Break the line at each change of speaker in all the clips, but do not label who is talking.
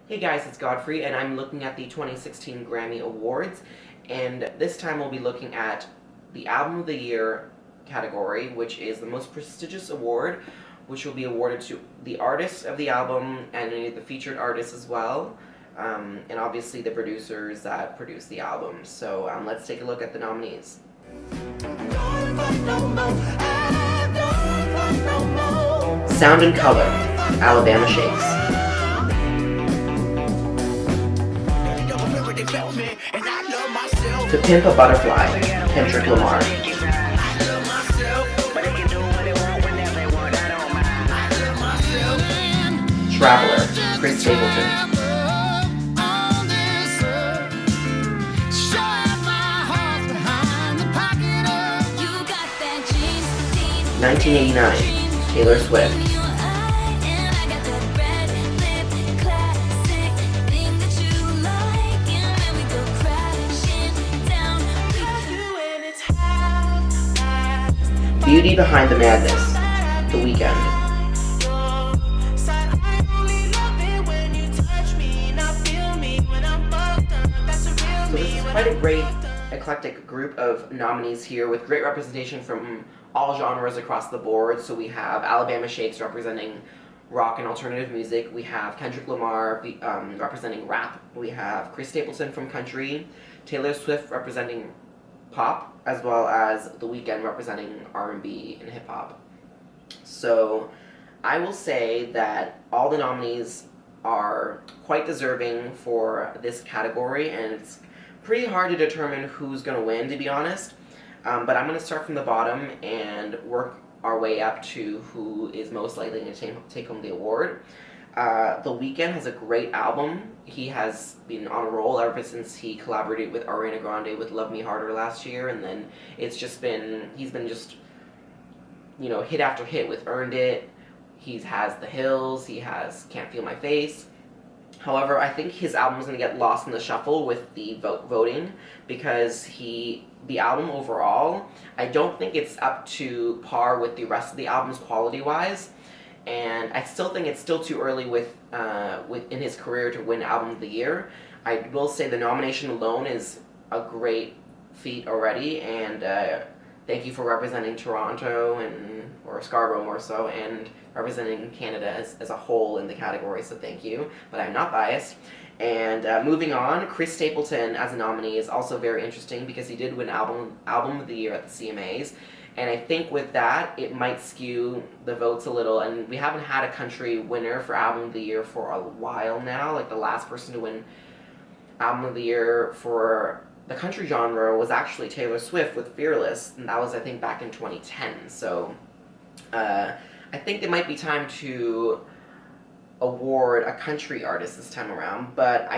Hey guys, it's Godfrey, and I'm looking at the 2016 Grammy Awards, and this time we'll be looking at the Album of the Year category, which is the most prestigious award, which will be awarded to the artist of the album and any of the featured artists as well, and obviously the producers that produce the album. So let's take a look at the nominees. Sound and Color, Alabama Shakes. To Pimp a Butterfly, Kendrick Lamar. Traveler, Chris Stapleton. 1989, Taylor Swift. Beauty Behind the Madness, The Weeknd. So this is quite a great eclectic group of nominees here with great representation from all genres across the board. So we have Alabama Shakes representing rock and alternative music. We have Kendrick Lamar representing rap. We have Chris Stapleton from country. Taylor Swift representing pop, as well as The Weeknd representing R&B and hip-hop. So I will say that all the nominees are quite deserving for this category, and it's pretty hard to determine who's going to win, to be honest. But I'm going to start from the bottom and work our way up to who is most likely to take home the award. The Weeknd has a great album. He has been on a roll ever since he collaborated with Ariana Grande with Love Me Harder last year, and then he's been hit after hit with Earned It. He has The Hills, he has Can't Feel My Face. However, I think his album is going to get lost in the shuffle with the voting because the album overall, I don't think it's up to par with the rest of the albums quality-wise. And I still think it's still too early in his career to win Album of the Year. I will say the nomination alone is a great feat already, and thank you for representing Toronto or Scarborough more so, and representing Canada as a whole in the category, so thank you, but I'm not biased. And moving on, Chris Stapleton as a nominee is also very interesting because he did win Album of the Year at the CMAs. And I think with that, it might skew the votes a little. And we haven't had a country winner for Album of the Year for a while now. Like, the last person to win Album of the Year for the country genre was actually Taylor Swift with Fearless. And that was, I think, back in 2010. So I think it might be time to award a country artist this time around. But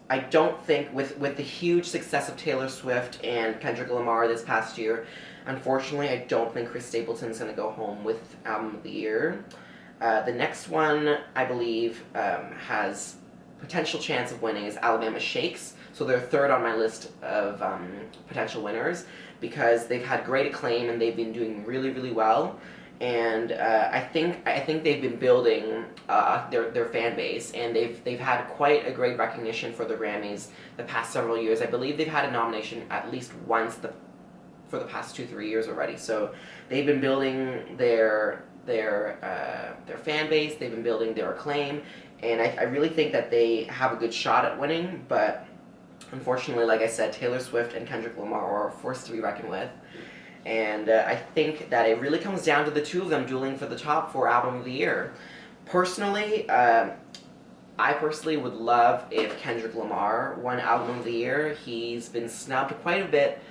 I don't think, with the huge success of Taylor Swift and Kendrick Lamar this past year, unfortunately, I don't think Chris Stapleton's going to go home with Album of the Year. The next one, I believe, has potential chance of winning is Alabama Shakes. So they're third on my list of potential winners because they've had great acclaim and they've been doing really, really well. And I think they've been building their fan base, and they've had quite a great recognition for the Grammys the past several years. I believe they've had a nomination at least once for the past 2-3 years already. So they've been building their fan base. They've been building their acclaim, and I really think that they have a good shot at winning. But unfortunately, like I said, Taylor Swift and Kendrick Lamar are a force to be reckoned with. And I think that it really comes down to the two of them dueling for the top for Album of the Year. Personally, I personally would love if Kendrick Lamar won Album of the Year. He's been snubbed quite a bit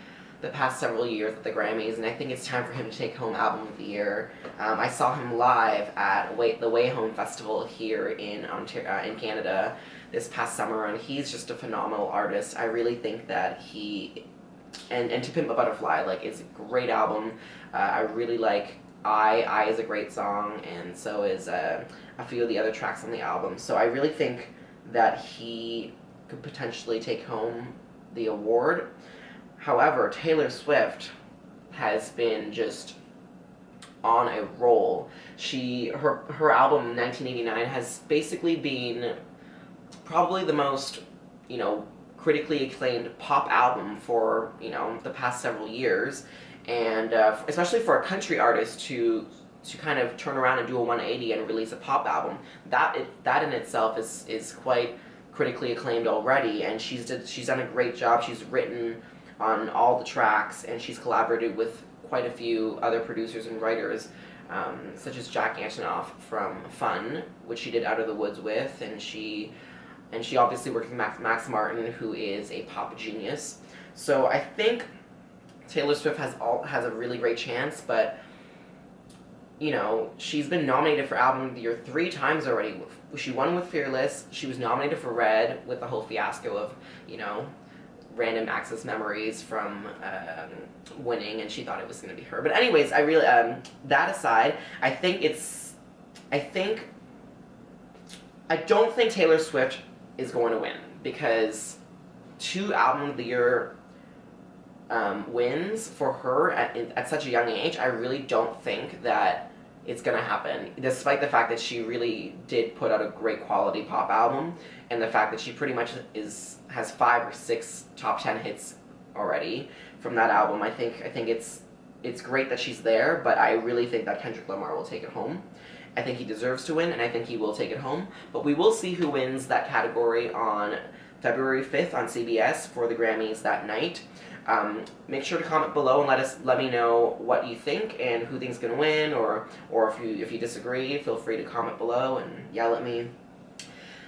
the past several years at the Grammys, and I think it's time for him to take home Album of the Year. I saw him live at the Way Home Festival here in Canada this past summer, and he's just a phenomenal artist. I really think that he... And To Pimp a Butterfly, it's a great album. I really like I is a great song, and so is a few of the other tracks on the album. So I really think that he could potentially take home the award. However, Taylor Swift has been just on a roll. Her album 1989 has basically been probably the most, you know, critically acclaimed pop album for, you know, the past several years, and especially for a country artist to kind of turn around and do a 180 and release a pop album, that in itself is quite critically acclaimed already, and she's done a great job. She's written on all the tracks, and she's collaborated with quite a few other producers and writers, such as Jack Antonoff from Fun, which she did Out of the Woods with, and she obviously worked with Max Martin, who is a pop genius. So I think Taylor Swift has a really great chance, but you know, she's been nominated for Album of the Year 3 times already. She won with Fearless. She was nominated for Red with the whole fiasco of, you know, random access memories from winning, and she thought it was going to be her. But anyways, I really, that aside, I don't think Taylor Swift is going to win, because 2 Album of the Year wins for her at such a young age, I really don't think that it's gonna happen, despite the fact that she really did put out a great quality pop album, and the fact that she pretty much has 5 or 6 top 10 hits already from that album. I think it's great that she's there, but I really think that Kendrick Lamar will take it home. I think he deserves to win, and I think he will take it home. But we will see who wins that category on February 5th on CBS for the Grammys that night. Make sure to comment below and let me know what you think and who thinks gonna win, or if you disagree, feel free to comment below and yell at me.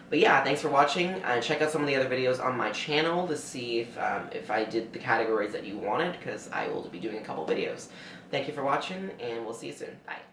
But yeah, thanks for watching, and check out some of the other videos on my channel to see if I did the categories that you wanted, because I will be doing a couple videos. Thank you for watching, and we'll see you soon. Bye.